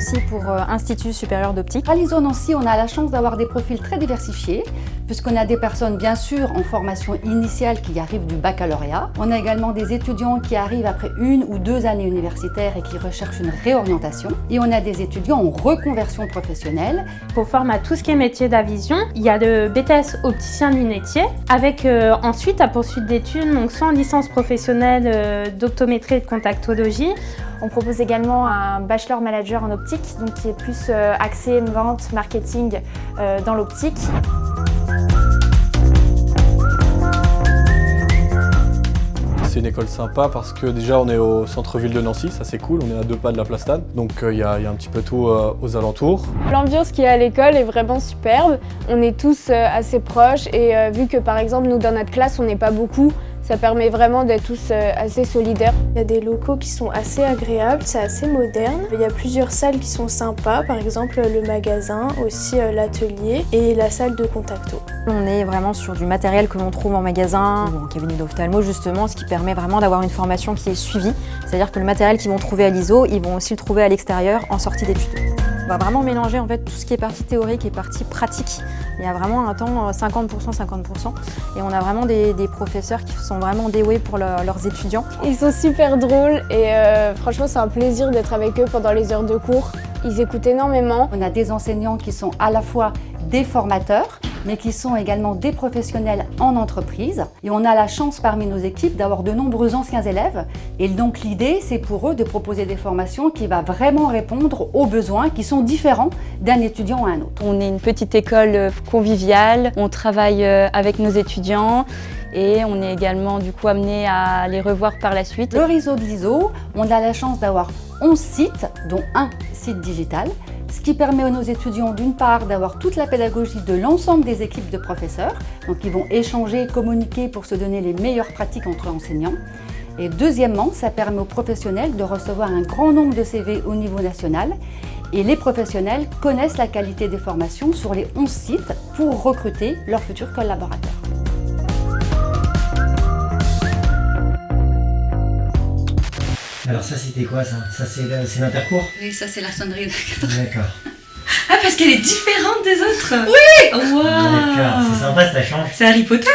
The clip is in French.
Nancy pour Institut supérieur d'optique. À l'ISO Nancy, on a la chance d'avoir des profils très diversifiés, puisqu'on a des personnes bien sûr en formation initiale qui arrivent du baccalauréat. On a également des étudiants qui arrivent après 1 ou 2 années universitaires et qui recherchent une réorientation. Et on a des étudiants en reconversion professionnelle. On forme à tout ce qui est métier d'avision. Il y a le BTS opticien lunetier, avec ensuite à poursuite d'études, donc soit en licence professionnelle d'optométrie et de contactologie. On propose également un bachelor manager en optique, donc qui est plus axé vente, marketing dans l'optique. C'est une école sympa parce que déjà on est au centre-ville de Nancy, ça c'est cool, on est à 2 pas de la place Stade, donc il y a un petit peu tout aux alentours. L'ambiance qu'il y a à l'école est vraiment superbe, on est tous assez proches et vu que par exemple nous dans notre classe on n'est pas beaucoup, ça permet vraiment d'être tous assez solidaires. Il y a des locaux qui sont assez agréables, c'est assez moderne. Il y a plusieurs salles qui sont sympas, par exemple le magasin, aussi l'atelier et la salle de contacto. On est vraiment sur du matériel que l'on trouve en magasin ou en cabinet d'ophtalmo justement, ce qui permet vraiment d'avoir une formation qui est suivie. C'est-à-dire que le matériel qu'ils vont trouver à l'ISO, ils vont aussi le trouver à l'extérieur en sortie d'études. On va vraiment mélanger en fait tout ce qui est partie théorique et partie pratique. Il y a vraiment un temps 50%, 50%. Et on a vraiment des professeurs qui sont vraiment dévoués pour leurs étudiants. Ils sont super drôles et franchement c'est un plaisir d'être avec eux pendant les heures de cours. Ils écoutent énormément. On a des enseignants qui sont à la fois des formateurs, mais qui sont également des professionnels en entreprise. Et on a la chance parmi nos équipes d'avoir de nombreux anciens élèves. Et donc l'idée, c'est pour eux de proposer des formations qui vont vraiment répondre aux besoins qui sont différents d'un étudiant à un autre. On est une petite école conviviale, on travaille avec nos étudiants et on est également du coup amené à les revoir par la suite. Le réseau de l'ISO, on a la chance d'avoir 11 sites, dont un site digital, ce qui permet à nos étudiants d'une part d'avoir toute la pédagogie de l'ensemble des équipes de professeurs, donc ils vont échanger, communiquer pour se donner les meilleures pratiques entre enseignants. Et deuxièmement, ça permet aux professionnels de recevoir un grand nombre de CV au niveau national et les professionnels connaissent la qualité des formations sur les 11 sites pour recruter leurs futurs collaborateurs. Alors ça c'était quoi ça? Ça c'est l'intercours? Oui, ça c'est la sonnerie. D'accord. Ah parce qu'elle est différente des autres. Oui. Wow. D'accord, c'est sympa, ça change. C'est Harry Potter.